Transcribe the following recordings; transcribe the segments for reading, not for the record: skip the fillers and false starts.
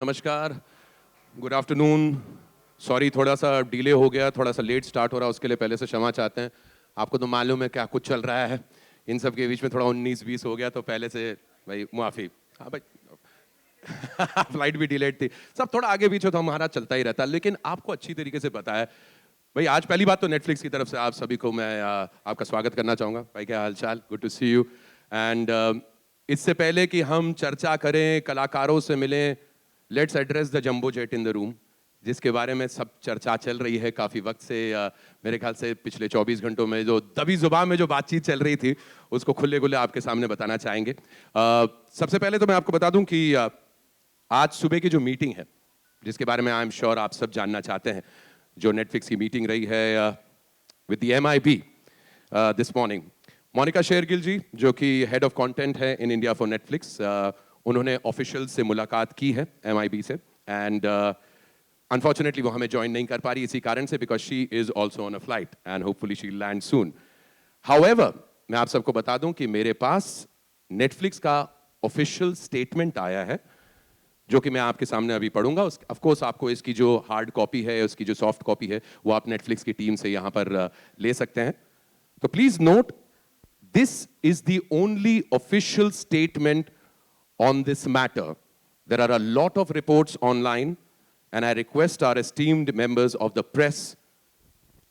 नमस्कार, good afternoon. Sorry थोड़ा सा डिले हो गया, थोड़ा सा लेट स्टार्ट हो रहा है, उसके लिए पहले से क्षमा चाहते हैं। आपको तो मालूम है क्या कुछ चल रहा है, इन सब के बीच में थोड़ा 19-20 हो गया तो पहले से भाई मुआफ़ी। हाँ भाई फ्लाइट भी डिलेड थी, सब थोड़ा आगे पीछे तो हमारा चलता ही रहता है, लेकिन आपको अच्छी तरीके से पता है। भाई आज पहली बात तो नेटफ्लिक्स की तरफ से आप सभी को मैं आपका स्वागत करना चाहूँगा। भाई क्या हाल चाल, good to see you. And इससे पहले कि हम चर्चा करें, कलाकारों से मिलें, let's address the jumbo jet in the room, जिसके बारे में सब चर्चा चल रही है काफ़ी वक्त से। मेरे ख्याल से पिछले 24 घंटों में जो दबी जुबान में जो बातचीत चल रही थी उसको खुले खुले आपके सामने बताना चाहेंगे। सबसे पहले तो मैं आपको बता दूं कि आज सुबह की जो मीटिंग है, जिसके बारे में आई एम श्योर आप सब जानना चाहते हैं, जो नेटफ्लिक्स की मीटिंग रही है with the MIB this morning. Monika Shergill ji, जो कि हेड ऑफ कंटेंट है इन इंडिया फॉर नेटफ्लिक्स, उन्होंने ऑफिशियल से मुलाकात की है MIB से। एंड अनफॉर्चुनेटली वो हमें ज्वाइन नहीं कर पा रही इसी कारण से, because she is also on a flight and hopefully she land soon. However, मैं आप सबको बता दूं कि मेरे पास नेटफ्लिक्स का ऑफिशियल स्टेटमेंट आया है, जो कि मैं आपके सामने अभी पढ़ूंगा। ऑफ कोर्स आपको इसकी जो हार्ड कॉपी है, उसकी जो सॉफ्ट कॉपी है, वो आप नेटफ्लिक्स की टीम से यहां पर ले सकते हैं। तो please note, this is the only official statement on this matter. There are a lot of reports online, and I request our esteemed members of the press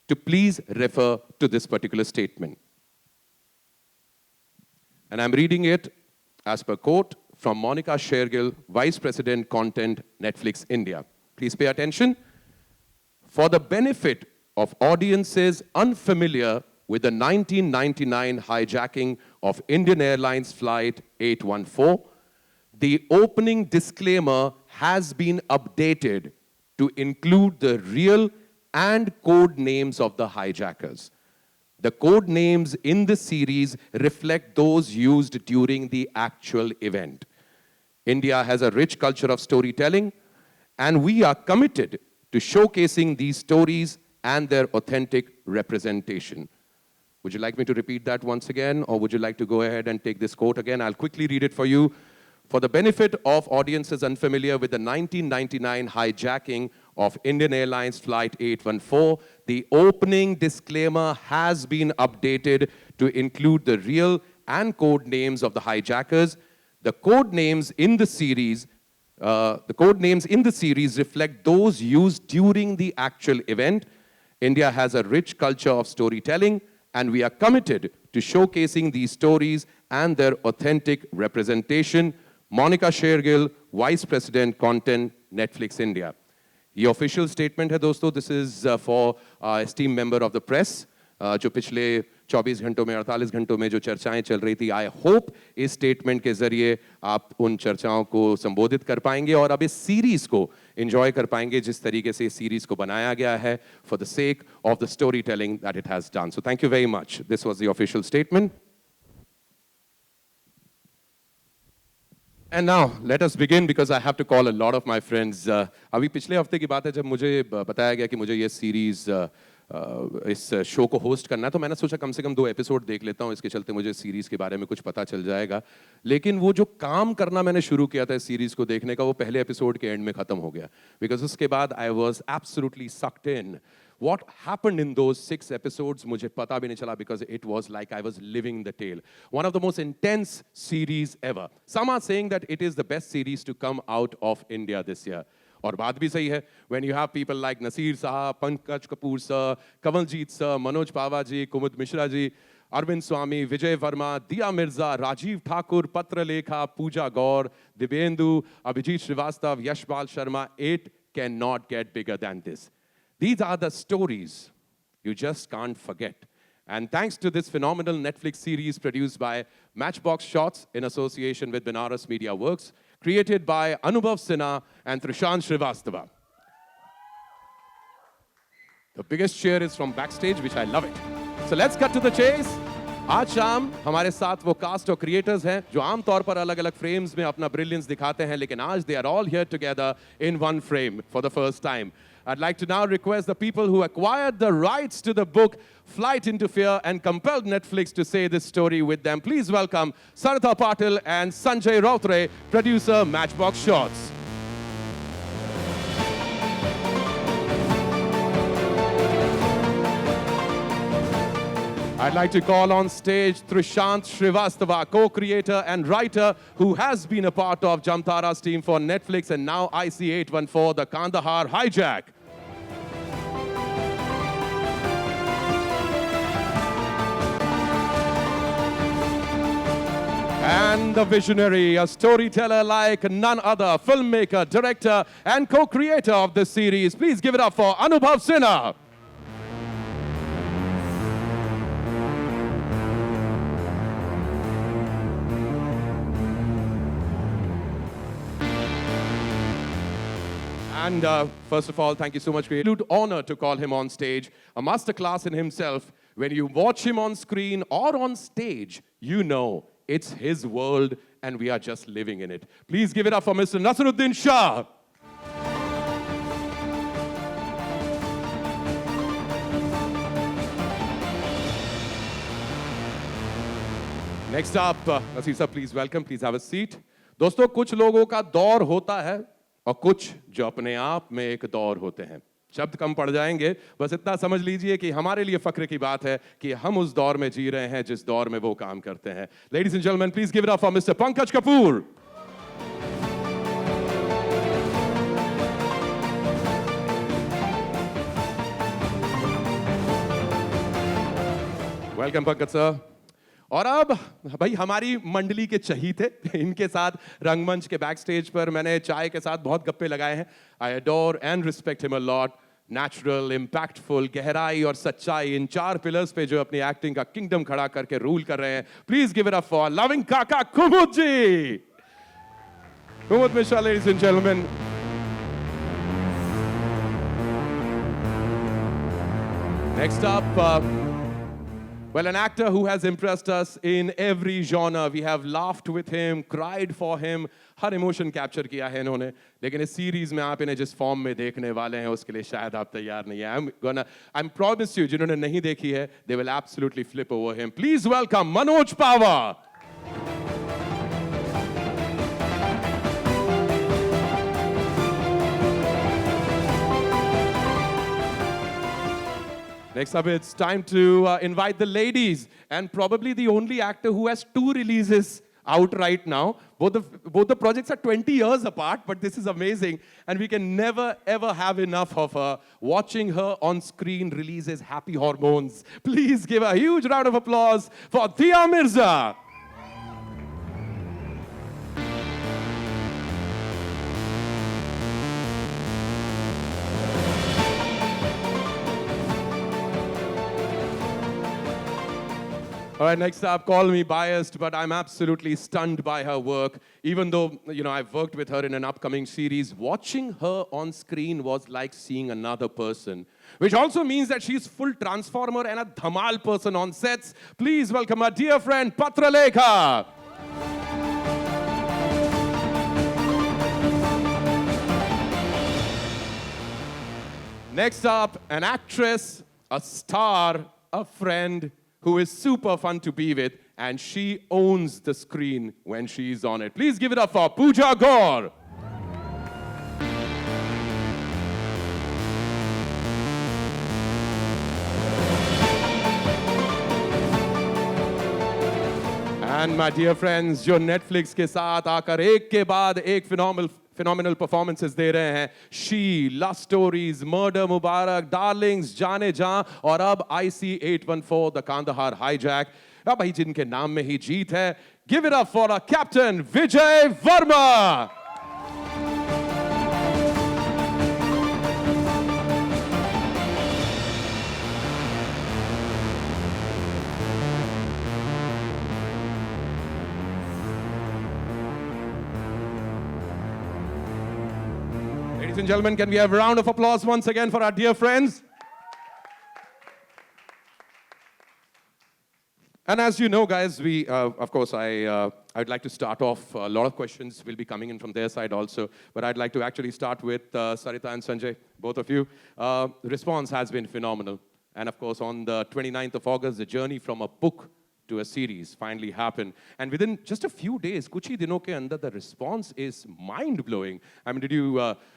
to please refer to this particular statement. And I'm reading it as per quote from Monica Shergill, Vice President Content, Netflix India. Please pay attention. For the benefit of audiences unfamiliar with the 1999 hijacking of Indian Airlines Flight 814, the opening disclaimer has been updated to include the real and code names of the hijackers. The code names in the series reflect those used during the actual event. India has a rich culture of storytelling, and we are committed to showcasing these stories and their authentic representation. Would you like me to repeat that once again, or would you like to go ahead and take this quote again? I'll quickly read it for you. For the benefit of audiences unfamiliar with the 1999 hijacking of Indian Airlines Flight 814, the opening disclaimer has been updated to include the real and code names of the hijackers. The code names in the series reflect those used during the actual event. India has a rich culture of storytelling, and we are committed to showcasing these stories and their authentic representation. Monica Shergill, vice president content, Netflix India. ये official statement है दोस्तों। This is for esteem member of the press. जो पिछले 24 घंटों में, 48 घंटों में जो चर्चाएं चल रही थी, आई होप इस स्टेटमेंट के जरिए आप उन चर्चाओं को संबोधित कर पाएंगे और अब इस सीरीज को एंजॉय कर पाएंगे जिस तरीके से इस सीरीज को बनाया गया है, for the sake of the story telling that it has done. So thank you very much. This was the official statement. And now let us begin, because I have to call a lot of my friends. अभी पिछले हफ्ते की बात है जब मुझे बताया गया कि मुझे ये सीरीज इस शो को होस्ट करना है, तो मैंने सोचा कम से कम 2 एपिसोड देख लेता हूँ, इसके चलते मुझे सीरीज के बारे में कुछ पता चल जाएगा। लेकिन वो जो काम करना मैंने शुरू किया था इस सीरीज को देखने का, वो पहले एपिसोड के एंड में खत्म हो गया, बिकॉज उसके बाद I was absolutely sucked in. What happened in those 6 episodes, मुझे पता भी नहीं चला, because it was like I was living the tale. One of the most intense series ever. Some are saying that it is the best series to come out of India this year. और बात भी सही है, when you have people like Naseer साहब, Pankaj Kapoor sir, Kamaljeet sir, Manoj पावा जी, कुमुद मिश्रा जी, अरविंद स्वामी, विजय वर्मा, दिया मिर्जा, राजीव ठाकुर, पत्रलेखा, पूजा गौर, Dibyendu, Abhijit Srivastava, Yashpal Sharma, it cannot get bigger than this. These are the stories you just can't forget. And thanks to this phenomenal Netflix series produced by Matchbox Shots in association with Benares Media Works, created by Anubhav Sinha and Trishant Srivastava. The biggest cheer is from backstage, which I love it. So let's cut to the chase. आज शाम हमारे साथ वो cast और creators हैं जो आमतौर पर अलग अलग फ्रेम्स में अपना ब्रिलियंस दिखाते हैं, लेकिन आज they are all here together in one frame for the first time. I'd like to now request the people who acquired the rights to the book Flight into Fear and compelled Netflix to say this story with them. Please welcome Saratha Patil and Sanjay Rautre, producer, Matchbox Shots. I'd like to call on stage Trishant Shrivastava, co-creator and writer who has been a part of Jamtara's team for Netflix and now IC814, the Kandahar Hijack. And the visionary, a storyteller like none other, filmmaker, director, and co-creator of this series. Please give it up for Anubhav Sinha. And first of all, thank you so much. Absolute honor to call him on stage. A masterclass in himself. When you watch him on screen or on stage, you know it's his world and we are just living in it. Please give it up for Mr. Naseeruddin Shah. Next up, Naseer sir, please welcome. Please have a seat. दोस्तों, कुछ लोगों का दौर होता है और कुछ जो अपने आप में एक दौर होते हैं. शब्द कम पड़ जाएंगे, बस इतना समझ लीजिए कि हमारे लिए फक्र की बात है कि हम उस दौर में जी रहे हैं जिस दौर में वो काम करते हैं. Ladies and gentlemen, please give it up for Mr. Pankaj Kapoor. Welcome, Pankaj sir. और अब भाई हमारी मंडली के चहीते इनके साथ रंगमंच के बैक स्टेज पर मैंने चाय के साथ बहुत गप्पे लगाए हैं. I adore and respect him a lot. Natural, impactful, गहराई और सच्चाई, इन चार पिलर्स पे जो अपनी एक्टिंग का किंगडम खड़ा करके रूल कर रहे हैं. Please give it up for loving Kaka Kumud ji. Kumud Mishra, ladies and gentleman. Next up, well, an actor who has impressed us in every genre. We have laughed with him, cried for him. Her emotion capture किया है इन्होंने. लेकिन इस series में आप इन्हें जिस form में देखने वाले हैं उसके लिए शायद आप तैयार नहीं हैं. I'm promise you, जिन्होंने नहीं देखी है, they will absolutely flip over him. Please welcome Manoj Pawar. Next up, it's time to invite the ladies, and probably the only actor who has 2 releases out right now. Both the projects are 20 years apart, but this is amazing, and we can never ever have enough of her. Watching her on screen releases happy hormones. Please give a huge round of applause for Dia Mirza. All right, next up, call me biased, but I'm absolutely stunned by her work. Even though, I've worked with her in an upcoming series, watching her on screen was like seeing another person. Which also means that she's full transformer and a dhamal person on sets. Please welcome our dear friend, Patra Lekha. Next up, an actress, a star, a friend, who is super fun to be with, and she owns the screen when she's on it. Please give it up for Pooja Gaur. And my dear friends, जो Netflix के साथ आकर एक के बाद एक phenomenal performances दे रहे हैं. She, Lust Stories, Murder Mubarak, Darlings, जाने जा और अब IC814, the Kandahar Hijack. अब भाई जिनके नाम में ही जीत है. Give it up for our captain, Vijay Verma. Ladies and gentlemen, can we have a round of applause once again for our dear friends? And as you know, guys, of course, I'd like to start off. A lot of questions will be coming in from their side also, but I'd like to actually start with Sarita and Sanjay, both of you. The response has been phenomenal. And of course, on the 29th of August, the journey from a book to a series finally happened. And within just a few days, kuch hi dinon ke andar, the response is mind-blowing. I mean,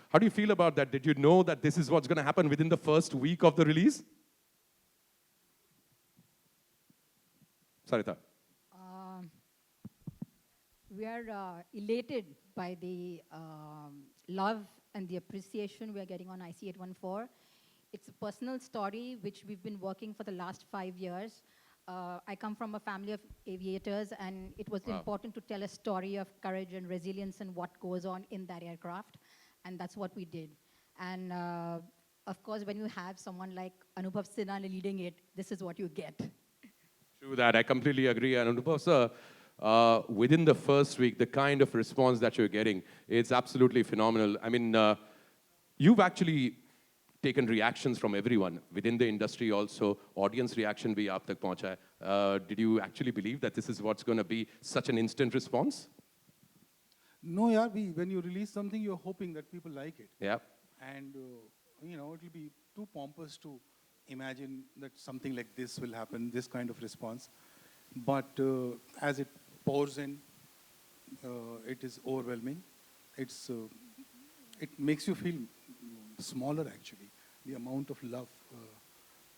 how do you feel about that? Did you know that this is what's going to happen within the first week of the release? Sarita. Um, we are elated by the love and the appreciation we are getting on IC 814. It's a personal story which we've been working for the last 5 years. I come from a family of aviators, and it was Wow. important to tell a story of courage and resilience and what goes on in that aircraft, and that's what we did. And of course, when you have someone like Anubhav Sinha leading it, this is what you get. True that. I completely agree. And Anubhav, sir, within the first week, the kind of response that you're getting, it's absolutely phenomenal. I mean, you've actually taken reactions from everyone within the industry also. Audience reaction bhi aap tak pahuncha hai. Did you actually believe that this is what's going to be such an instant response? No, yeah, when you release something, you're hoping that people like it. Yeah. And, it'll be too pompous to imagine that something like this will happen, this kind of response. But as it pours in, it is overwhelming. It makes you feel smaller, actually. The amount of love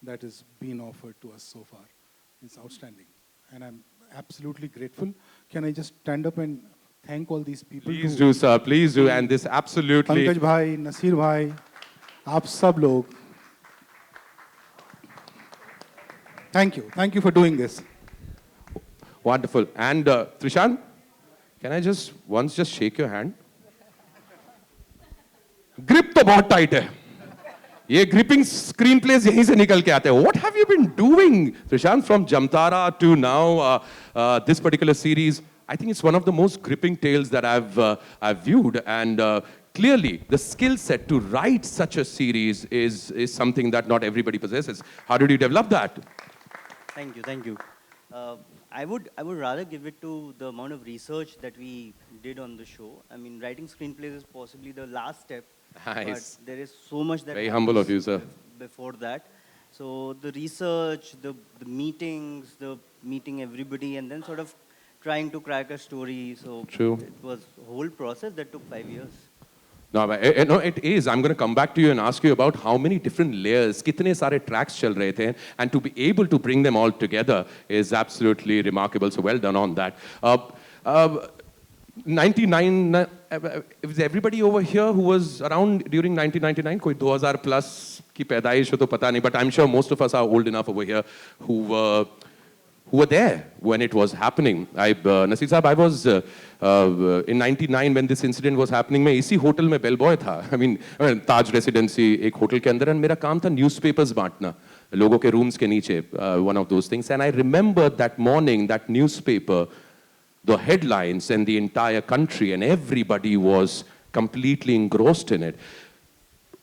that is being offered to us so far is outstanding. And I'm absolutely grateful. Can I just stand up and thank all these people? Please do, sir. Please do. And this absolutely... Pankaj bhai, Nasir bhai, aap sab log. Thank you. Thank you for doing this. Wonderful. And Trishan, can I just once just shake your hand? Grip तो बहुत tight है. ये gripping screenplays यहीं से निकल के आते हैं. What have you been doing, Trishan, from Jamtara to now this particular series? I think it's one of the most gripping tales that I've viewed, and clearly the skill set to write such a series is something that not everybody possesses. How did you develop that? Thank you, thank you. I would rather give it to the amount of research that we did on the show. I mean, writing screenplays is possibly the last step. Nice. But there is so much that Very humble of you, sir. Before that. So the research, the meetings, the meeting everybody, and then sort of trying to crack a story. So True. it was a whole process that took 5 years. No, it is. I'm going to come back to you and ask you about how many different layers, kitne sare tracks chal rahe the, and to be able to bring them all together is absolutely remarkable. So well done on that. 99, is everybody over here who was around during 1999? Koi 2000 plus ki paidaish ho to pata nahi, but I'm sure most of us are old enough over here who were there when it was happening. Nasir Saab, I was in 99 when this incident was happening. मैं इसी hotel में bellboy था. I mean, Taj Residency एक hotel के अंदर, and मेरा काम था newspapers बांटना लोगों के rooms के नीचे, one of those things. And I remember that morning, that newspaper, the headlines and the entire country and everybody was completely engrossed in it.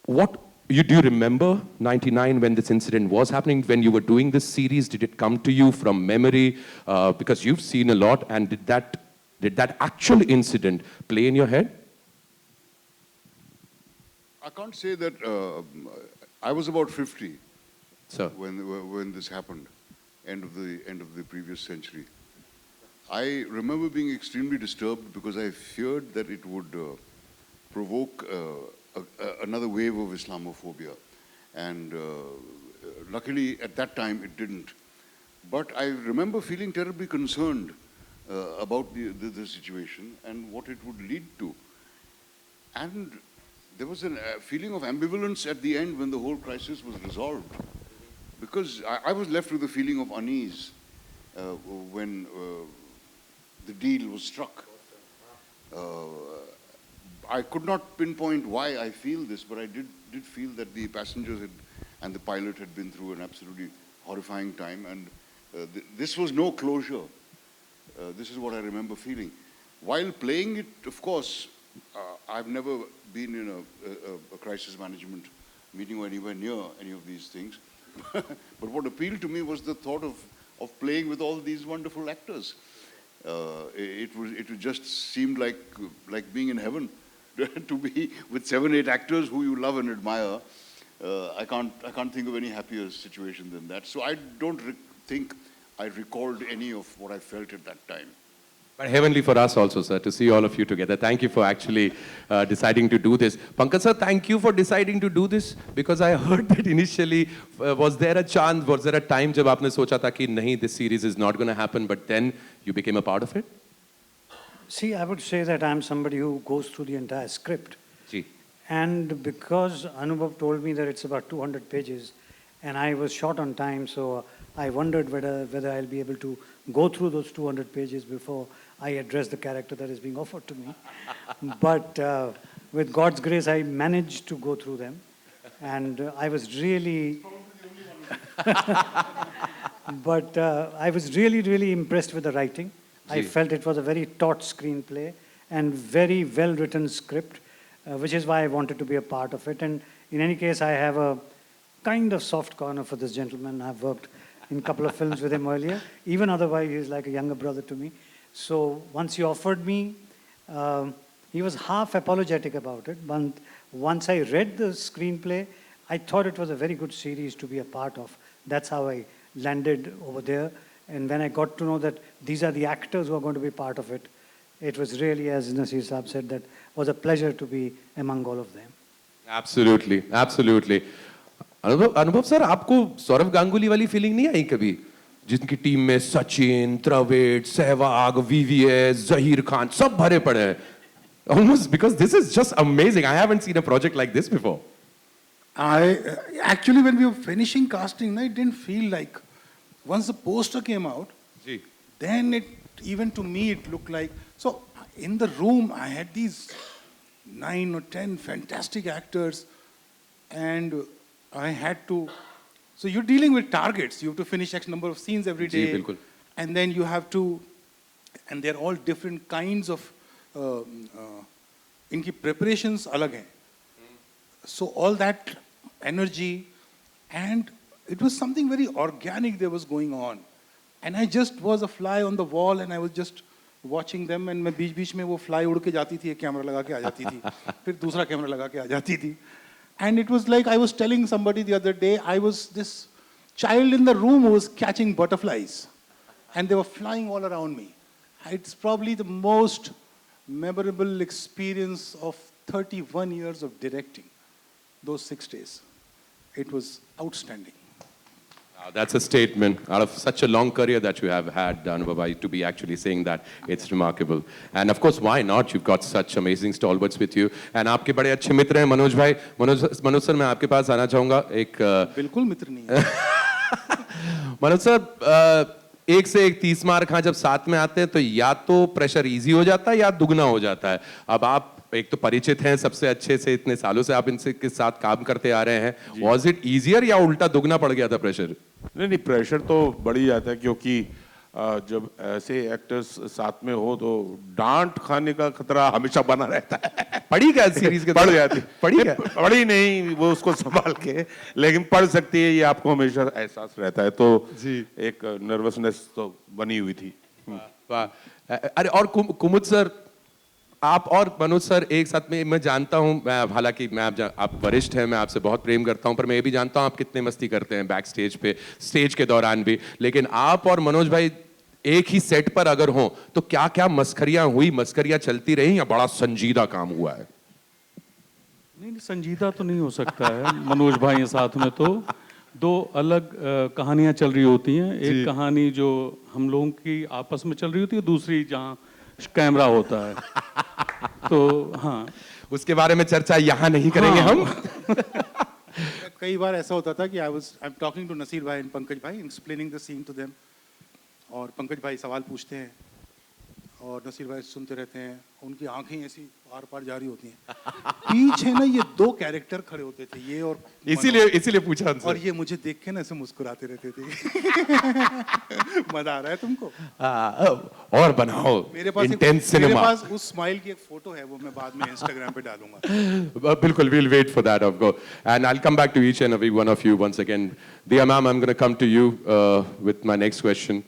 Do you remember 99 when this incident was happening, when you were doing this series? Did it come to you from memory? Because you've seen a lot, and did that actual incident play in your head? I can't say that I was about 50 Sir. when this happened, end of the previous century. I remember being extremely disturbed because I feared that it would provoke another wave of Islamophobia. And luckily, at that time, it didn't. But I remember feeling terribly concerned about the situation and what it would lead to. And there was a feeling of ambivalence at the end when the whole crisis was resolved. Because I was left with a feeling of unease when the deal was struck. I could not pinpoint why I feel this, but I did feel that the passengers and the pilot had been through an absolutely horrifying time, and this was no closure. This is what I remember feeling. While playing it, of course, I've never been in a crisis management meeting or anywhere near any of these things. But what appealed to me was the thought of playing with all these wonderful actors. It just seemed like being in heaven to be with 7, 8 actors who you love and admire. I can't think of any happier situation than that. So I don't think I recalled any of what I felt at that time. But heavenly for us also, sir, to see all of you together. Thank you for actually deciding to do this. Pankaj sir, thank you for deciding to do this, because I heard that initially, was there a chance, was there a time jab aapne socha tha ki nahi, this series is not going to happen, but then you became a part of it? See, I would say that I'm somebody who goes through the entire script. Ji. And because Anubhav told me that it's about 200 pages, and I was short on time, so I wondered whether I'll be able to go through those 200 pages before I address the character that is being offered to me. But with God's grace, I managed to go through them. And I was really... but I was really, really impressed with the writing. I Ji. felt it was a very taut screenplay and very well-written script, which is why I wanted to be a part of it. And in any case, I have a kind of soft corner for this gentleman. I've worked in a couple of films with him earlier. Even otherwise, he's like a younger brother to me. So once he offered me, he was half apologetic about it. But once I read the screenplay, I thought it was a very good series to be a part of. That's how I landed over there. And when I got to know that these are the actors who are going to be part of it, it was really, as Nasir Saab said, that was a pleasure to be among all of them. Absolutely, absolutely. अनुभव sir, आपको सौरव गांगुली वाली feeling नहीं आई कभी, जिनकी team में Sachin, Dravid, Sehwag, VVS, Zaheer Khan सब भरे पड़े हैं? Almost, because this is just amazing. I haven't seen a project like this before. Actually, when we were finishing casting, it didn't feel like, once the poster came out, ji. then even to me, it looked like, so in the room, I had these 9 or 10 fantastic actors, and I had to, so you're dealing with targets. You have to finish X number of scenes every ji, day. बिल्कुल. And then you have to, and they're all different kinds of, इनकी preparations अलग हैं. So all that energy, and it was something very organic that was going on. And I just was a fly on the wall, and I was just watching them, and मैं बीच-बीच में वो fly उड़ के जाती थी, एक camera लगा के आ जाती थी, फिर दूसरा कैमरा लगा के आ जाती थी. And it was like I was telling somebody the other day, I was this child in the room who was catching butterflies, and they were flying all around me. It's probably the most memorable experience of 31 years of directing, those 6 days. It was outstanding. Wow, that's a statement. Out of such a long career that you have had, Anubhav, to be actually saying that, it's remarkable. And of course, why not? You've got such amazing stalwarts with you. And आपके बड़े अच्छे मित्र हैं मनोज भाई. Manoj sir, मैं आपके पास आना चाहूँगा. एक बिल्कुल मित्र नहीं है. मनोज सर, एक से एक 30 मार खां जब साथ में आते हैं तो या तो प्रेशर इजी हो जाता है या दुगना हो जाता है. अब आप एक तो परिचित हैं सबसे अच्छे से, इतने सालों से आप इनसे के साथ काम करते आ रहे हैं. Was it easier या उल्टा दुगना पड़ गया था प्रेशर? नहीं, प्रेशर तो बढ़ ही जाता है, क्योंकि जब ऐसे एक्टर्स साथ में हो तो डांट खाने का खतरा हमेशा बना रहता है. पढ़ी क्या सीरीज के? पढ़ जाती. पढ़ी क्या? पढ़ी नहीं, वो उसको संभाल के, लेकिन पढ़ सकती है, ये आपको हमेशा एहसास रहता है. तो एक नर्वसनेस तो बनी हुई थी. वाह. अरे और कुमुद सर, आप और मनोज सर एक साथ में, मैं जानता हूं, हालांकि मैं आप वरिष्ठ हैं, मैं आपसे बहुत प्रेम करता हूं, पर मैं ये भी जानता हूं आप कितने मस्ती करते हैं बैक स्टेज पे, स्टेज के दौरान भी. लेकिन आप और मनोज भाई एक ही सेट पर अगर हों तो क्या क्या मस्खरियां हुई, मस्खरियां चलती रही, या बड़ा संजीदा काम हुआ है? नहीं, संजीदा तो नहीं हो सकता है. मनोज भाई साथ में तो दो अलग कहानियां चल रही होती हैं. एक कहानी जो हम लोगों की आपस में चल रही होती है, दूसरी जहाँ कैमरा होता है. तो हाँ, उसके बारे में चर्चा यहाँ नहीं करेंगे हम. कई बार ऐसा होता था कि I'm talking to नसीर भाई and पंकज भाई, explaining the scene to them, और पंकज भाई सवाल पूछते हैं और नसीर भाई सुनते रहते हैं, उनकी आंखें ऐसी आर पार जारी होती हैं. पीछे ना ये 2 कैरेक्टर खड़े होते थे, ये और इसीलिए पूछा हमसे. और ये मुझे देख के ना ऐसे मुस्कुराते रहते थे. मजा आ रहा है तुमको? और बनाओ इंटेंस सिनेमा. मेरे पास उस स्माइल की एक फोटो है, वो मैं बाद में इंस्टाग्राम पे डालूंगा. बिल्कुल, we'll wait for that, of course. And I'll come back to each and every one of you once again. Diya ma'am, I'm going to come to you with my next question.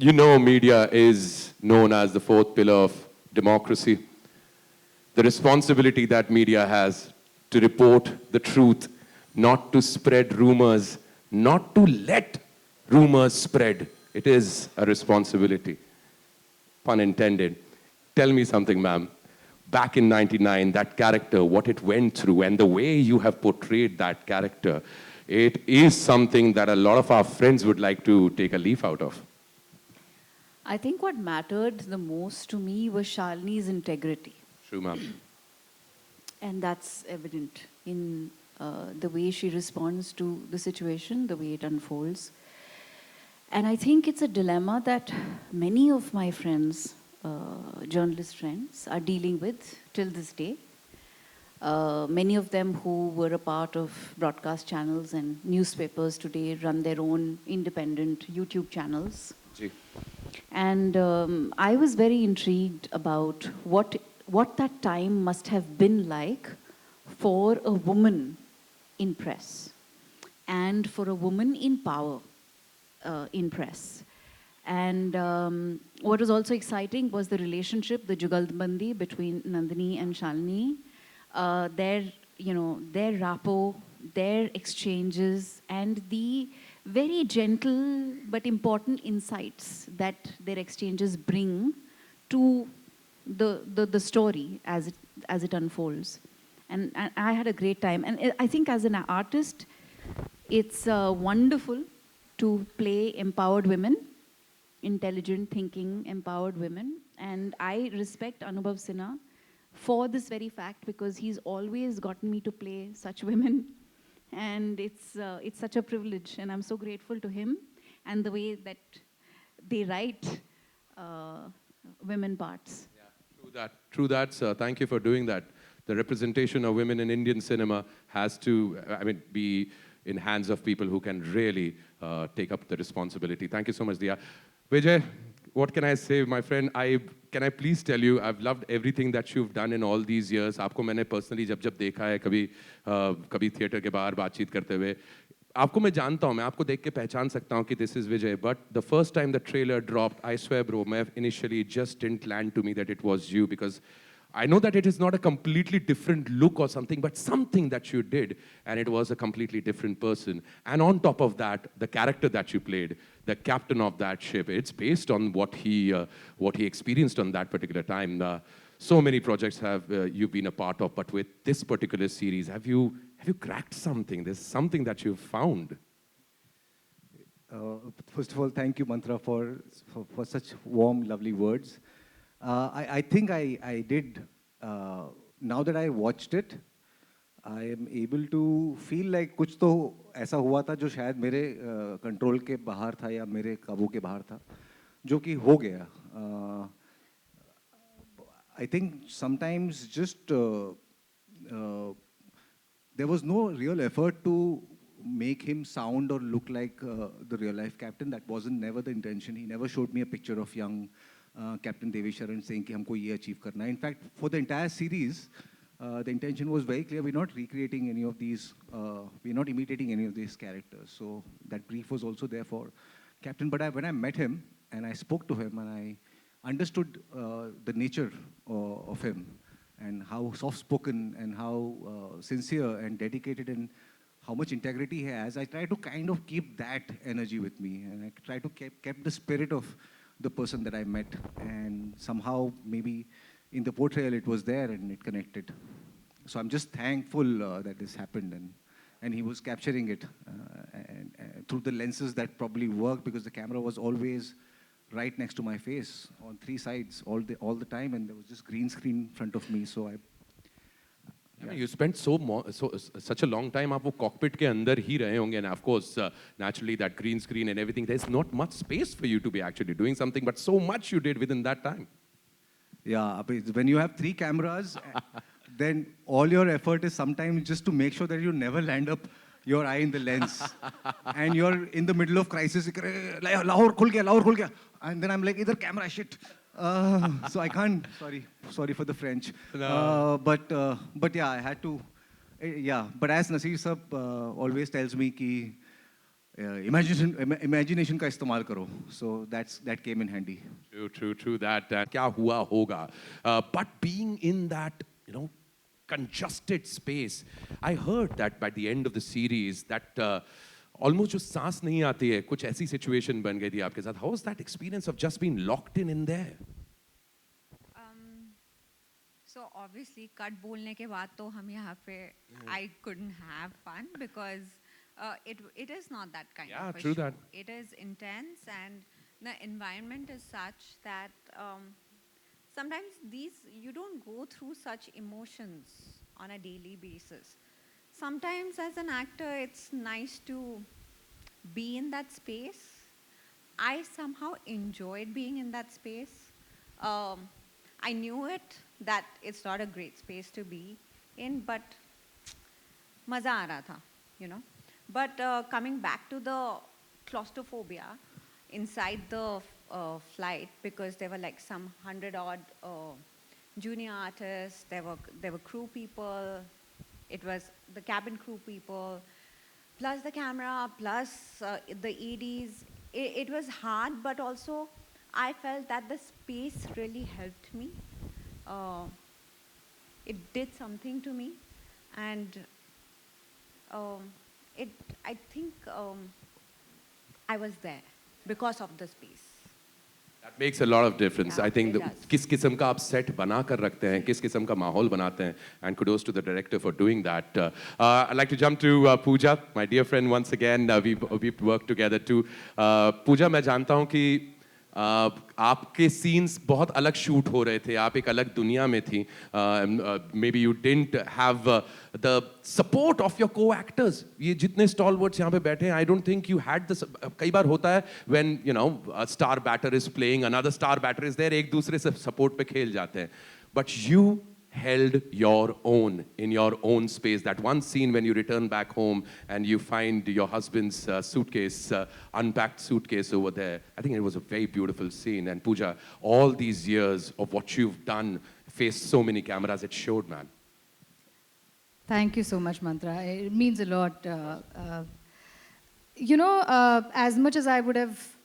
You know, media is known as the 4th pillar of democracy. The responsibility that media has to report the truth, not to spread rumors, not to let rumors spread. It is a responsibility. pun intended. Tell me something, ma'am. Back in 99, that character, what it went through, and the way you have portrayed that character, it is something that a lot of our friends would like to take a leaf out of. I think what mattered the most to me was Shalini's integrity. True, ma'am. And that's evident in the way she responds to the situation, the way it unfolds. And I think it's a dilemma that many of my friends, journalist friends, are dealing with till this day. Many of them who were a part of broadcast channels and newspapers today run their own independent YouTube channels. Ji. And I was very intrigued about what that time must have been like for a woman in press and for a woman in power in press. And what was also exciting was the relationship, the Jugalbandi between Nandini and Shalini, their rapport, their exchanges, and the very gentle but important insights that their exchanges bring to the story as it unfolds. And I had a great time. And I think as an artist, it's wonderful to play empowered women, intelligent, thinking, empowered women. And I respect Anubhav Sinha for this very fact, because he's always gotten me to play such women. And it's such a privilege, and I'm so grateful to him and the way that they write women parts. True that, sir. Thank you for doing that. The representation of women in Indian cinema has to, be in hands of people who can really take up the responsibility. Thank you so much, Diya. Vijay, what can I say, my friend? Can I please tell you, I've loved everything that you've done in all these years. आपको मैंने personally जब देखा है कभी theater के बाहर बातचीत करते हुए, आपको मैं जानता हूँ, मैं आपको देख के पहचान सकता हूँ कि this is Vijay. But the first time the trailer dropped, I swear, bro, मैं initially just didn't land to me that it was you, because I know that it is not a completely different look or something, but something that you did, and it was a completely different person. And on top of that, the character that you played, the captain of that ship, it's based on what he experienced on that particular time. So many projects have you been a part of, but with this particular series, have you cracked something? There's something that you've found. First of all, thank you, Mantra, for such warm, lovely words. I think I did, now that I watched it, I am able to feel like कुछ तो ऐसा हुआ था जो शायद मेरे control के बाहर था या मेरे काबू के बाहर था, जो कि हो गया. I think sometimes just there was no real effort to make him sound or look like the real life captain. That wasn't never the intention. He never showed me a picture of young Captain Devi Sharan saying कि हमको ये achieve करना है. In fact, for the entire series, the intention was very clear. We're not recreating any of these, we're not imitating any of these characters. So that brief was also there for Captain. But when I met him and I spoke to him and I understood the nature of him and how soft-spoken and how sincere and dedicated and how much integrity he has, I try to kind of keep that energy with me, and I try to keep the spirit of the person that I met, and somehow maybe in the portrayal it was there and it connected. So I'm just thankful that this happened, and he was capturing it and through the lenses that probably worked, because the camera was always right next to my face on three sides all the time, and there was just green screen in front of me. So You spent such a long time आप वो cockpit के अंदर ही रहे होंगे, and of course naturally that green screen and everything, there's not much space for you to be actually doing something, but so much you did within that time. Yeah, when you have three cameras, then all your effort is sometimes just to make sure that you never land up your eye in the lens, and you're in the middle of crisis. Lahore khul gaya, and then I'm like, idhar camera, shit. So I can't. Sorry for the French. No. But yeah, I had to. Yeah, but as Nasir sir always tells me कि imagination का इस्तेमाल करो. So that came in handy. True that. क्या हुआ होगा? But being in that, congested space, I heard that by the end of the series that almost जो सांस नहीं आती है, कुछ ऐसी situation बन गई थी आपके साथ. How was that experience of just being locked in there? So obviously cut बोलने के बाद तो हम यहाँ पे I couldn't have fun because it is not that kind Yeah, of a true show. that. It is intense and the environment is such that sometimes you don't go through such emotions on a daily basis. Sometimes as an actor it's nice to be in that space. I somehow enjoyed being in that space. I knew that it's not a great space to be in, but maza aa raha tha, you know. But coming back to the claustrophobia inside the flight, because there were like some 100 odd junior artists, there were crew people, it was the cabin crew people, plus the camera, plus the EDs. It was hard, but also I felt that the space really helped me. It did something to me, and I think I was there because of the space. That makes a lot of difference. Yeah, I think it does. किस किस्म का आप set बना कर रखते हैं, किस किस्म का माहौल बनाते हैं, and kudos to the director for doing that. I'd like to jump to Pooja, my dear friend once again. We've worked together too. Pooja, मैं जानता हूँ कि आपके सीन्स बहुत अलग शूट हो रहे थे, आप एक अलग दुनिया में थी. Maybe you didn't have the support of your co-actors. ये जितने stalwarts यहाँ पे बैठे हैं, I don't think you had the. कई बार होता है when you know a star batter is playing, another star batter is there, एक दूसरे से support पे खेल जाते हैं. But you held your own in your own space. That one scene when you return back home and you find your husband's suitcase, unpacked suitcase over there. I think it was a very beautiful scene. And Pooja, all these years of what you've done, faced so many cameras, it showed, man. Thank you so much, Mantra. It means a lot. You know, as much as I would have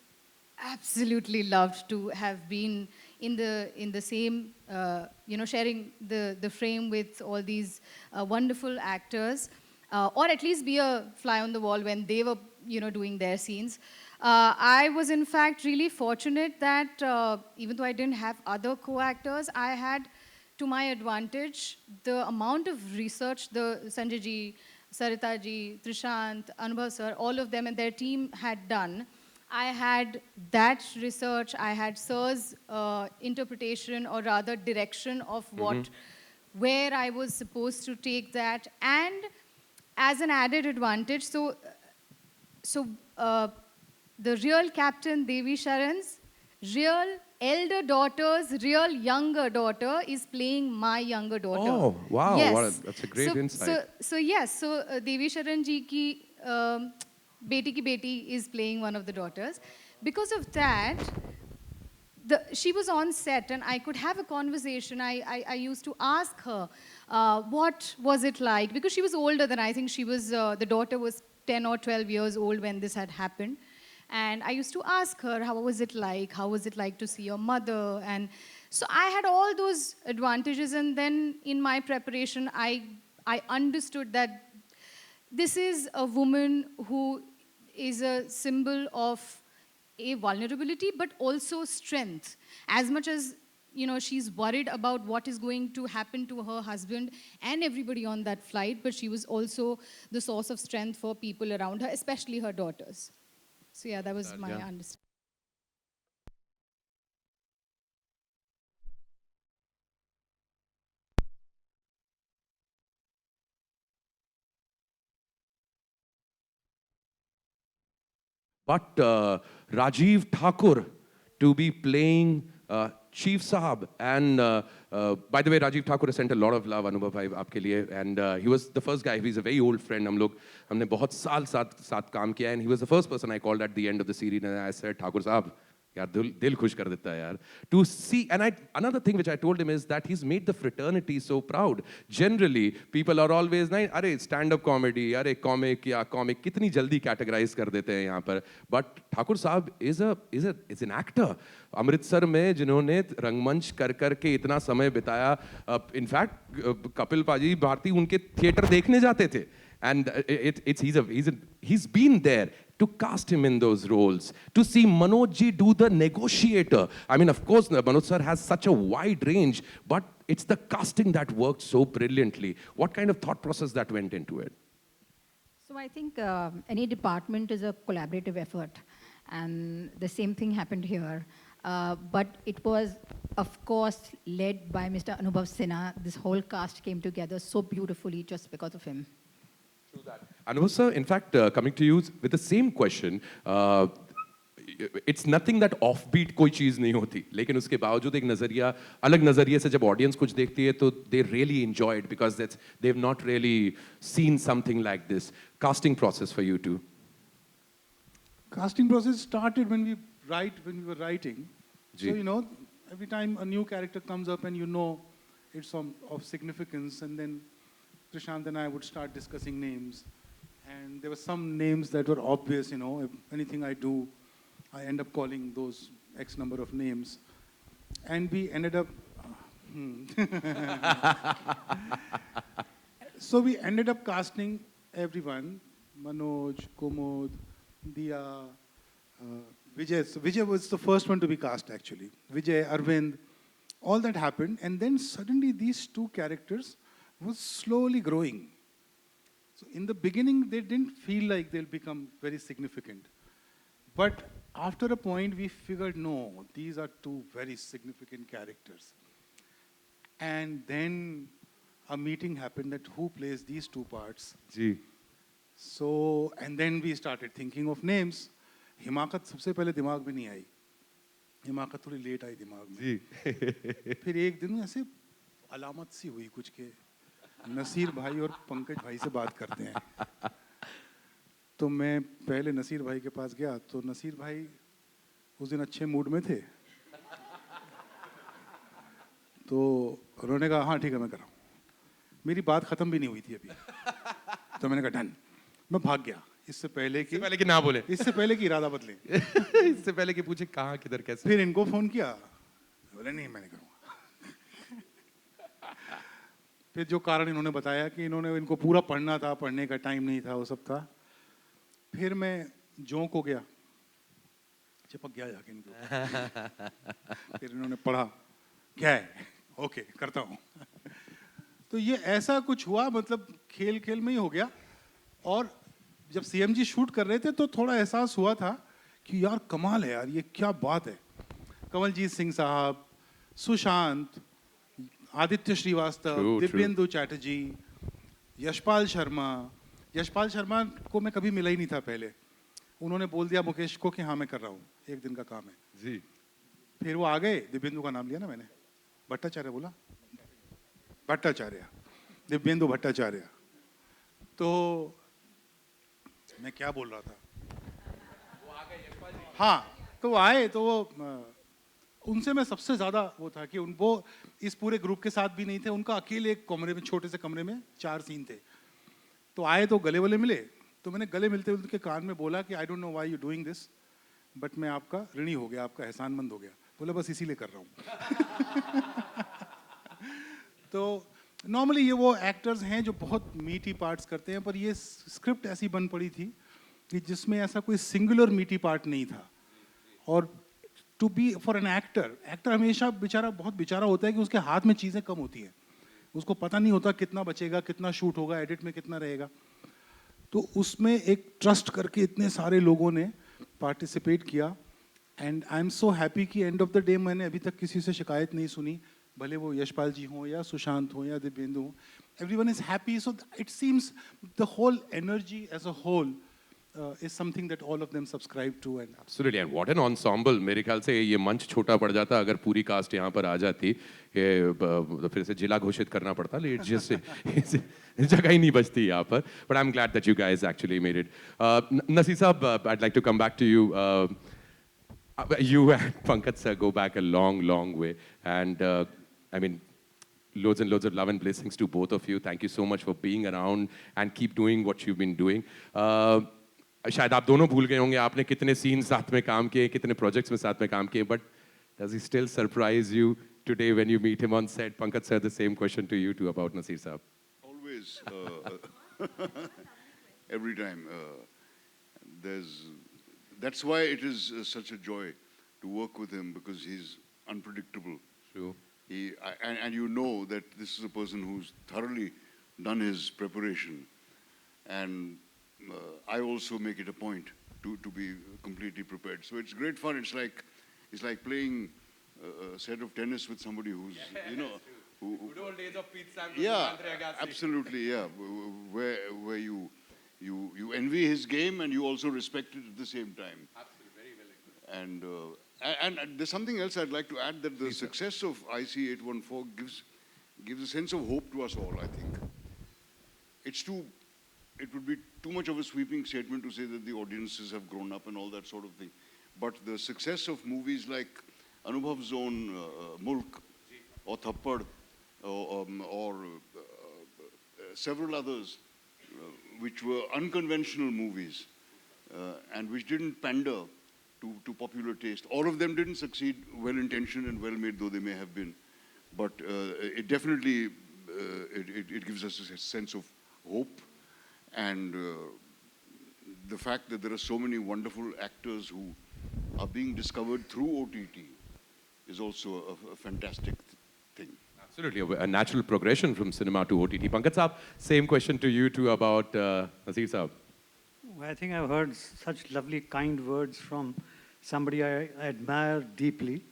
absolutely loved to have been in the same, you know, sharing the frame with all these wonderful actors, or at least be a fly on the wall when they were, you know, doing their scenes. I was in fact really fortunate that even though I didn't have other co-actors, I had to my advantage the amount of research the Sanjay ji, Sarita ji, Trishant, Anubhav sir, all of them and their team had done. I had that research, I had Sir's interpretation or rather direction of where I was supposed to take that, and as an added advantage, so the real Captain Devi Sharan's real elder daughter's real younger daughter is playing my younger daughter. Oh, wow, Yes. that's a great insight. So yes, Devi Sharan ji ki beti ki beti is playing one of the daughters. Because of that, she was on set and I could have a conversation. I used to ask her, what was it like? Because she was older than I think she was, the daughter was 10 or 12 years old when this had happened. And I used to ask her, how was it like? How was it like to see your mother? And so I had all those advantages. And then in my preparation, I understood that this is a woman who is a symbol of a vulnerability, but also strength. As much as, you know, she's worried about what is going to happen to her husband and everybody on that flight, but she was also the source of strength for people around her, especially her daughters. So yeah, that was my understanding. But Rajiv Thakur to be playing Chief Sahab, and by the way, Rajiv Thakur has sent a lot of love, Anubhav bhai, aapke liye, and he was the first guy. He's a very old friend. हमने बहुत साल साथ काम किया, and he was the first person I called at the end of the series, and I said, Thakur Sahab, यार दिल खुश कर देता है यार. To see, and another thing which I told him is that he's made the fraternity so proud. Generally, people are always नहीं, अरे stand-up comedy, अरे comic या comic, कितनी जल्दी categorize कर देते हैं यहाँ पर. But Thakur Sahab is an actor. Amritsar में जिन्होंने रंगमंच कर के इतना समय बिताया, in fact कपिल पाजी भारती उनके थिएटर देखने जाते थे. And he's been there to cast him in those roles. To see Manoj ji do the negotiator. I mean, of course, Manoj sir has such a wide range, but it's the casting that worked so brilliantly. What kind of thought process that went into it? So I think any department is a collaborative effort, and the same thing happened here. But it was, of course, led by Mr. Anubhav Sinha. This whole cast came together so beautifully just because of him. Anubhav sir, in fact, coming to you with the same question, it's nothing that offbeat कोई चीज़ नहीं होती, लेकिन उसके बावजूद एक नज़रिया, अलग नज़रिए से जब audience कुछ देखती है तो they really enjoy it because they've not really seen something like this. Casting process for you too. Casting process started when we were writing. Ji. So, you know, every time a new character comes up and you know it's of significance, and then Prashant and I would start discussing names. And there were some names that were obvious, you know, if anything I do, I end up calling those X number of names. And we ended up, so we ended up casting everyone, Manoj, Kumud, Diya, Vijay. So Vijay was the first one to be cast actually. Vijay, Arvind, all that happened. And then suddenly these two characters was slowly growing. So in the beginning, they didn't feel like they'll become very significant. But after a point, we figured, no, these are two very significant characters. And then a meeting happened that who plays these two parts. Ji. So, and then we started thinking of names. हिमाकत सबसे पहले दिमाग में नहीं आई. हिमाकत थोड़ी late आई दिमाग में. जी. फिर एक दिन ऐसे अलामत सी हुई कुछ के नसीर भाई और पंकज भाई से बात करते हैं. तो मैं पहले नसीर भाई के पास गया तो नसीर भाई उस दिन अच्छे मूड में थे. तो उन्होंने कहा हाँ ठीक है मैं कर रहा हूँ. मेरी बात खत्म भी नहीं हुई थी अभी. तो मैंने कहा डन. मैं भाग गया इससे पहले कि ना बोले. इससे पहले कि इरादा बदले. इससे पहले कि पूछे कहाँ किधर कैसे. फिर इनको फोन किया. बोले नहीं मैं नहीं करूँगा. फिर जो कारण इन्होंने बताया कि इनको पूरा पढ़ना था, पढ़ने का टाइम नहीं था, वो सब था. फिर मैं जों को गया, चिपक गया जाके इनको. फिर इन्होंने पढ़ा, क्या है, ओके करता हूँ. तो ये ऐसा कुछ हुआ, मतलब खेल खेल में ही हो गया. और जब सीएमजी शूट कर रहे थे तो थोड़ा एहसास हुआ था कि यार कमाल है यार, ये क्या बात है. कमलजीत सिंह साहब, सुशांत, आदित्य श्रीवास्तव, दिव्येंदु चैटर्जी, यशपाल शर्मा. यशपाल शर्मा को मैं कभी मिला ही नहीं था पहले. उन्होंने बोल दिया मुकेश को कि हाँ मैं कर रहा हूँ, एक दिन का काम है. जी. फिर वो आ गए. दिव्येंदु का नाम लिया ना मैंने. भट्टाचार्य बोला. भट्टाचार्य, दिव्येंदु भट्टाचार्य. तो मैं क्या बोल रहा था. हाँ, तो वो आए तो वो उनसे मैं सबसे ज़्यादा वो था कि उनको इस पूरे ग्रुप के साथ भी नहीं थे. उनका अकेले एक कमरे में, छोटे से कमरे में 4 सीन थे. तो आए तो गले वले मिले. तो मैंने गले मिलते हुए उनके कान में बोला कि I don't know why you doing this, but मैं आपका ऋणी हो गया, आपका एहसानमंद हो गया. बोला बस इसीलिए कर रहा हूँ. तो नॉर्मली ये वो एक्टर्स हैं जो बहुत मीटी पार्ट्स करते हैं, पर ये स्क्रिप्ट ऐसी बन पड़ी थी कि जिसमें ऐसा कोई सिंगुलर मीटी पार्ट नहीं था. और to be for an actor हमेशा बेचारा बहुत बेचारा होता है कि उसके हाथ में चीज़ें कम होती हैं. उसको पता नहीं होता कितना बचेगा, कितना शूट होगा, एडिट में कितना रहेगा. तो उसमें एक ट्रस्ट करके इतने सारे लोगों ने पार्टिसिपेट किया. And I am so happy कि एंड ऑफ द डे मैंने अभी तक किसी से शिकायत नहीं सुनी, भले वो यशपाल जी हों या सुशांत हों या दिव्येंदु हों. Everyone is happy. So it seems the whole energy as a whole is something that all of them subscribe to. And Absolutely, and what an ensemble. मेरे ख्याल से ये मंच छोटा पड़ जाता अगर पूरी कास्ट यहाँ पर आ जाती. तो फिर से जिला घोषित करना पड़ता. लेट जैसे जगह ही नहीं बचती यहाँ पर. But I'm glad that you guys actually made it. Naseer साहब, I'd like to come back to you. You and Pankaj sir go back a long, long way, and I mean, loads and loads of love and blessings to both of you. Thank you so much for being around and keep doing what you've been doing. शायद आप दोनों भूल गए होंगे आपने कितने scene साथ में काम किए, कितने प्रोजेक्ट्स में साथ में काम किए, but does he still surprise you today when you meet him on set? Pankaj sir, the same question to you too about Naseer saab. Always, every time. That's why it is such a joy to work with him, because he's unpredictable. True. and you know that this is a person who's thoroughly done his preparation. And I also make it a point to be completely prepared. So it's great fun. It's like playing a set of tennis with somebody who's, you know, Good old days of Pete Sampras. yeah, and Andre Agassi. absolutely, yeah. Where you envy his game and you also respect it at the same time. Absolutely, very well expressed. And there's something else I'd like to add, that the success of IC814 gives a sense of hope to us all, I think. It would be too much of a sweeping statement to say that the audiences have grown up and all that sort of thing. But the success of movies like Anubhav's own Mulk or Thappad or several others which were unconventional movies and which didn't pander to popular taste. All of them didn't succeed, well-intentioned and well-made though they may have been. But it definitely, it gives us a sense of hope, and the fact that there are so many wonderful actors who are being discovered through OTT is also a fantastic thing. Absolutely, a natural progression from cinema to OTT. Pankaj Saab, same question to you too about Naseer Saab. Well, I think I've heard such lovely, kind words from somebody I admire deeply.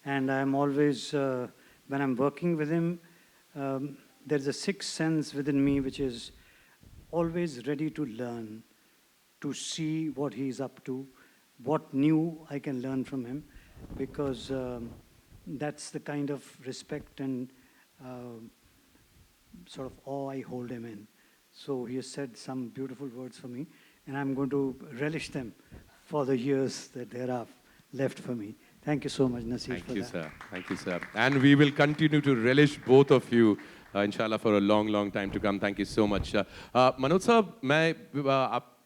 And I'm always, when I'm working with him, there's a sixth sense within me which is always ready to learn, to see what he's up to, what new I can learn from him, because that's the kind of respect and sort of awe I hold him in. So he has said some beautiful words for me, and I'm going to relish them for the years that there are left for me. Thank you so much, Naseer, Thank for you, that. sir. Thank you, sir. And we will continue to relish both of you, inshallah, for a long, long time to come. Thank you so much. Manoj साहब,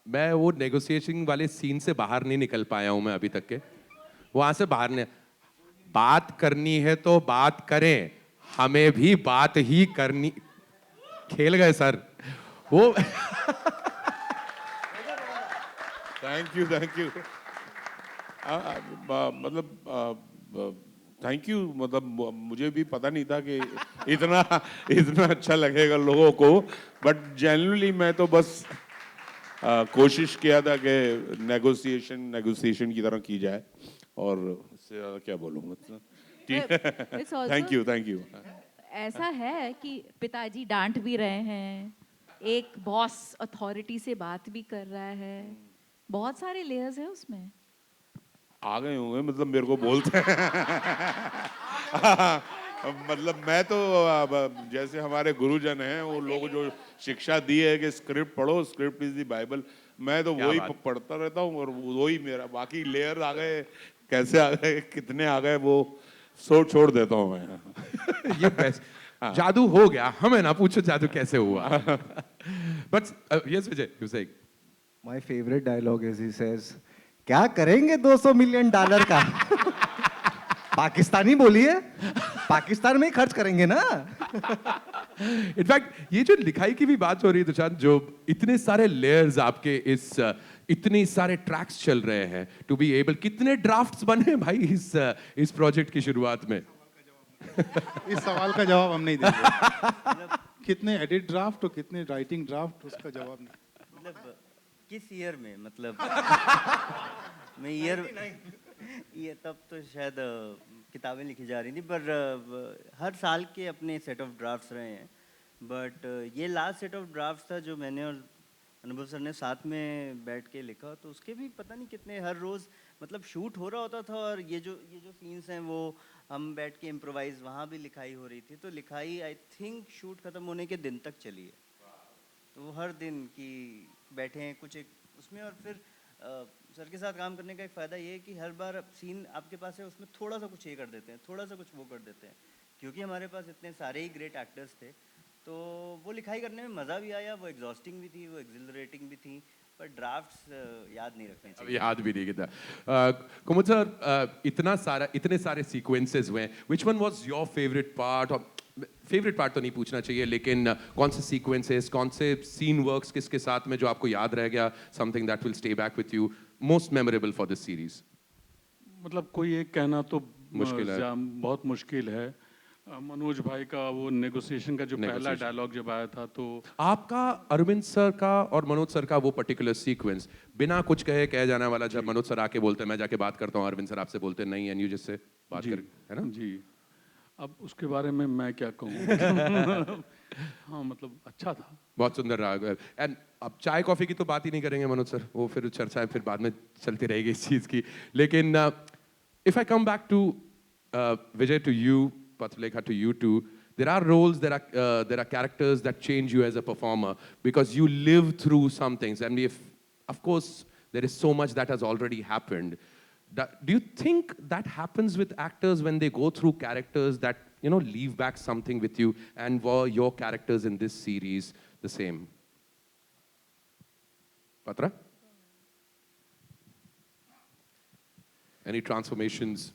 मैं वो negotiation वाले scene से बाहर नहीं निकल पाया हूँ मैं अभी तक के. वहाँ से बाहर नहीं. बात करनी है तो बात करें. हमें भी बात ही करनी. खेल गए सर. वो. थैंक यू मतलब थैंक यू, मतलब मुझे भी पता नहीं था कि इतना अच्छा लगेगा लोगों को, बट जेन्युइनली मैं तो बस कोशिश किया था कि नेगोशिएशन की तरह की जाए, और इससे ज़्यादा क्या बोलूँगा. Thank you. ऐसा है कि पिताजी डांट भी रहे हैं, एक बॉस अथॉरिटी से बात भी कर रहा है, बहुत सारे लेयर्स हैं उसमें. आ गए होंगे, मतलब मेरे को बोलते हैं. मतलब मैं तो जैसे हमारे गुरुजन हैं, वो लोग जो शिक्षा दी है कि स्क्रिप्ट पढ़ो, स्क्रिप्ट इज द बाइबल, मैं तो वही पढ़ता रहता हूँ, और वही मेरा. बाकी लेयर आ गए, कैसे आ गए, कितने आ गए, वो छोड़ देता हूँ मैं. ये बेस्ट जादू हो गया, हमें ना पूछो जादू कैसे हुआ. But yes, Vijay, you say. My favorite dialogue is he says, क्या करेंगे $200 मिलियन का? पाकिस्तानी बोलिए, पाकिस्तान में ही खर्च करेंगे ना. इनफैक्ट ये जो लिखाई की भी बात हो रही है दुशांत, जो इतने सारे लेयर्स आपके इतने सारे ट्रैक्स चल रहे हैं, टू बी एबल, कितने ड्राफ्ट्स बने भाई इस प्रोजेक्ट की शुरुआत में? इस सवाल का जवाब हम नहीं देंगे. कितने एडिट ड्राफ्ट और कितने राइटिंग ड्राफ्ट, उसका जवाब नहीं. मतलब किस ईयर में, मतलब मैं ये तब तो शायद किताबें लिखी जा रही थी, पर हर साल के अपने सेट ऑफ ड्राफ्ट्स रहे हैं. बट ये लास्ट सेट ऑफ ड्राफ्ट्स था जो मैंने और अनुभव सर ने साथ में बैठ के लिखा, तो उसके भी पता नहीं कितने, हर रोज़ मतलब शूट हो रहा होता था, और ये जो सीन्स हैं वो हम बैठ के इम्प्रोवाइज, वहाँ भी लिखाई हो रही थी. तो लिखाई आई थिंक शूट ख़त्म होने के दिन तक चली है. तो हर दिन की बैठे हैं कुछ एक उसमें, और फिर सर के साथ काम करने का एक फ़ायदा ये है कि हर बार सीन आपके पास है, उसमें थोड़ा सा कुछ ये कर देते हैं, थोड़ा सा कुछ वो कर देते हैं, क्योंकि हमारे पास इतने सारे ही ग्रेट एक्टर्स थे. तो वो लिखाई करने में मज़ा भी आया, वो एग्जॉस्टिंग भी थी, वो एक्सिलरेटिंग भी थी, पर ड्राफ्ट्स याद नहीं रखने चाहिए. याद भी नहीं किया. कुमुद सर, इतने सारे सीक्वेंसेस हुए, which one was your favourite part? और फेवरेट पार्ट तो नहीं पूछना चाहिए, लेकिन कौन से सीक्वेंसेस, कौन से सीन वर्क्स किसके साथ में जो आपको याद रह गया, something that will stay back with you, most memorable for this series? मतलब कोई एक कहना तो मुश्किल है, बहुत मुश्किल है, मनोज भाई का वो नेगोशिएशन का जो पहला Negotiation. डायलॉग जब आया था तो आपका अरविंद सर का और मनोज सर का वो पर्टिकुलर सीक्वेंस बिना कुछ कहे कह जाने वाला, जब मनोज सर आके बोलते हैं मैं जाके बात करता हूँ, अरविंद सर आपसे बोलते हैं नहीं, एंड यू जिससे बात जी कर, है ना? जी, अब उसके बारे में मैं क्या कहूँ हाँ मतलब अच्छा था। बहुत सुंदर रहा। एंड अब चाय कॉफी की तो बात ही नहीं करेंगे मनोज सर, वो फिर चर्चाएं फिर बाद में चलती रहेगी इस चीज की। लेकिन if I come back to Vijay, to you Patulekha, to you too, there are roles, there are characters that change you as a performer because you live through some things, and if of course there is so much that has already happened. Do you think that happens with actors when they go through characters that, you know, leave back something with you, and were your characters in this series the same? Patra? Any transformations?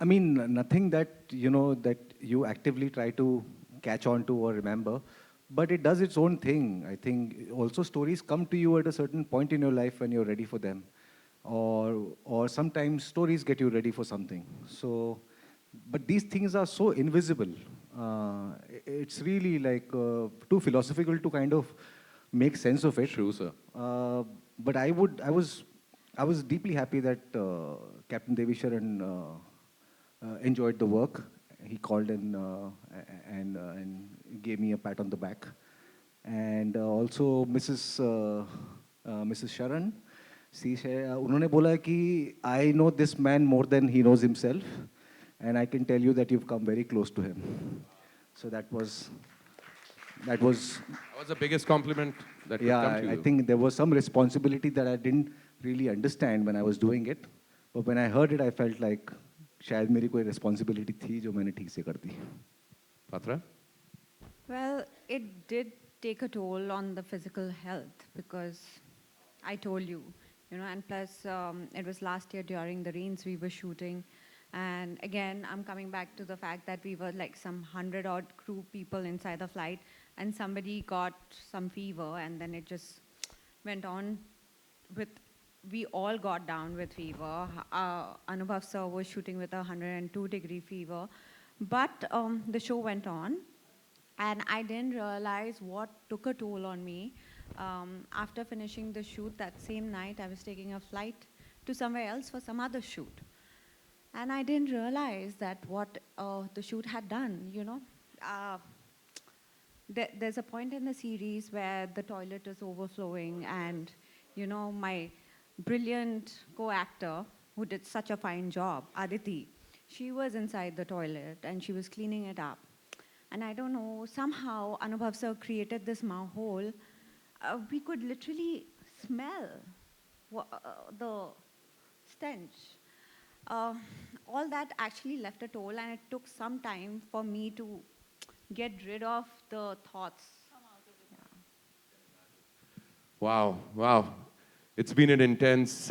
I mean, nothing that, you know, that you actively try to catch on to or remember, but it does its own thing. I think also stories come to you at a certain point in your life when you're ready for them, or sometimes stories get you ready for something. So, but these things are so invisible. It's really like too philosophical to kind of make sense of it. True, sir. But I was deeply happy that Captain Devisharan enjoyed the work. He called and gave me a pat on the back. And also Mrs. Sharan, उन्होंने बोला कि I know this man more than he knows himself, and I can tell you that you've come very close to him. So that was That was the biggest compliment that could come to you. I think there was some responsibility that I didn't really understand when I was doing it, but when I heard it, I felt like शायद मेरी कोई responsibility थी जो मैंने ठीक से कर दी. Patra? Well, it did take a toll on the physical health because I told you, and plus it was last year during the rains we were shooting. And again, I'm coming back to the fact that we were like some 100-odd crew people inside the flight, and somebody got some fever, and then it just went on with, we all got down with fever. Anubhav sir was shooting with a 102-degree fever. But the show went on, and I didn't realize what took a toll on me. After finishing the shoot that same night, I was taking a flight to somewhere else for some other shoot. And I didn't realize that what the shoot had done, There's a point in the series where the toilet is overflowing, and, my brilliant co-actor who did such a fine job, Aditi, she was inside the toilet and she was cleaning it up. And I don't know, somehow Anubhav sir created this mahol. We could literally smell the stench. All that actually left a toll, and it took some time for me to get rid of the thoughts. Wow, wow. It's been an intense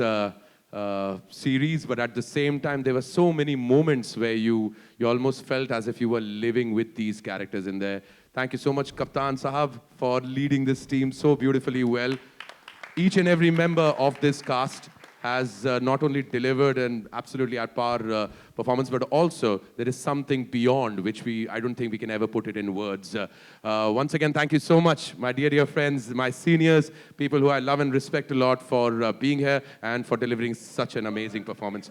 series, but at the same time, there were so many moments where you almost felt as if you were living with these characters in there. Thank you so much, Kaptan Sahab, for leading this team so beautifully well. Each and every member of this cast has not only delivered an absolutely at par performance, but also there is something beyond which I don't think we can ever put it in words. Once again, thank you so much, my dear friends, my seniors, people who I love and respect a lot, for being here and for delivering such an amazing performance.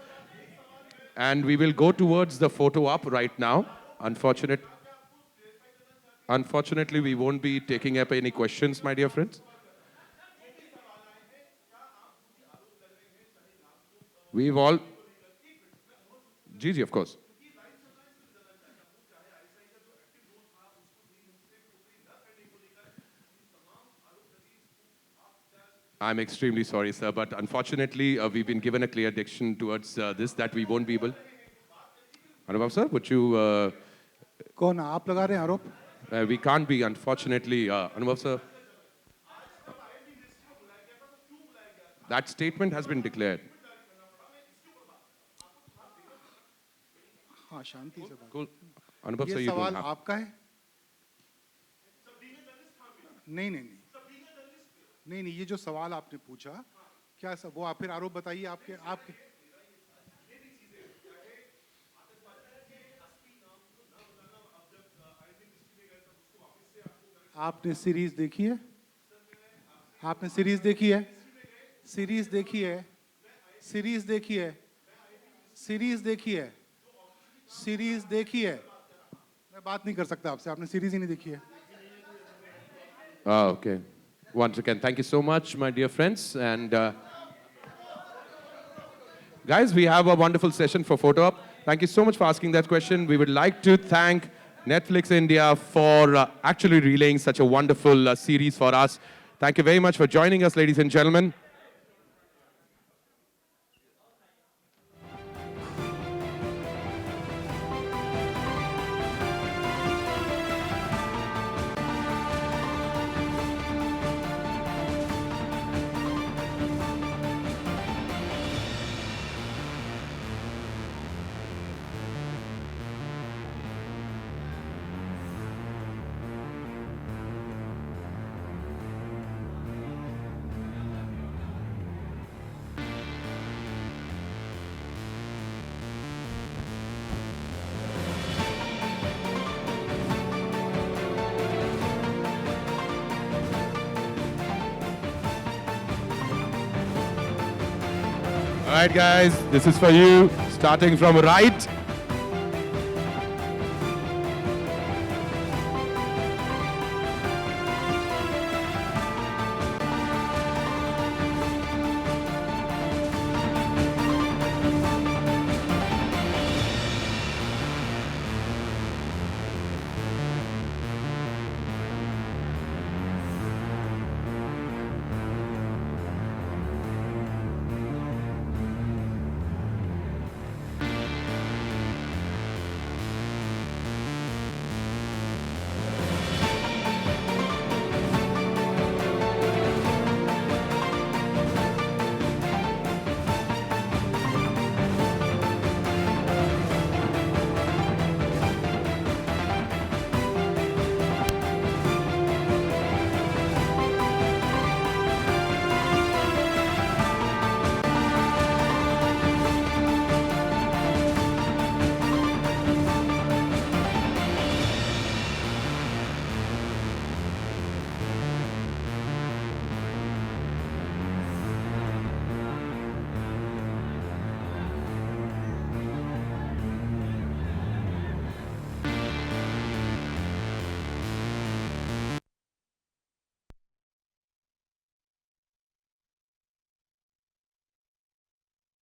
And we will go towards the photo op right now. Unfortunately, we won't be taking up any questions, my dear friends. We've all... Gigi, of course. I'm extremely sorry, sir, but unfortunately, we've been given a clear direction towards this, that we won't be able... Anubhav, sir, would you... कौन आप लगा रहे हैं आरोप? We can't be, unfortunately. Anubhav, sir. That statement has been declared. हाँ, शांति से बात. Cool. Anubhav, sir, ये you don't सवाल have... आपका है? नहीं, नहीं, नहीं. नहीं, नहीं, ये जो सवाल आपने पूछा, क्या सब वो आप फिर आरोप बताइए आपके आपने सीरीज देखी है? आपने सीरीज देखी है? सीरीज देखी है? सीरीज देखी है? सीरीज देखी है? सीरीज देखी है? मैं बात नहीं कर सकता आपसे, आपने सीरीज ही नहीं देखी है. Okay. Once again, thank you so much, my dear friends. And guys, we have a wonderful session for photo op. Thank you so much for asking that question. We would like to thank Netflix India for actually relaying such a wonderful series for us. Thank you very much for joining us, ladies and gentlemen. All right, guys, this is for you. Starting from right.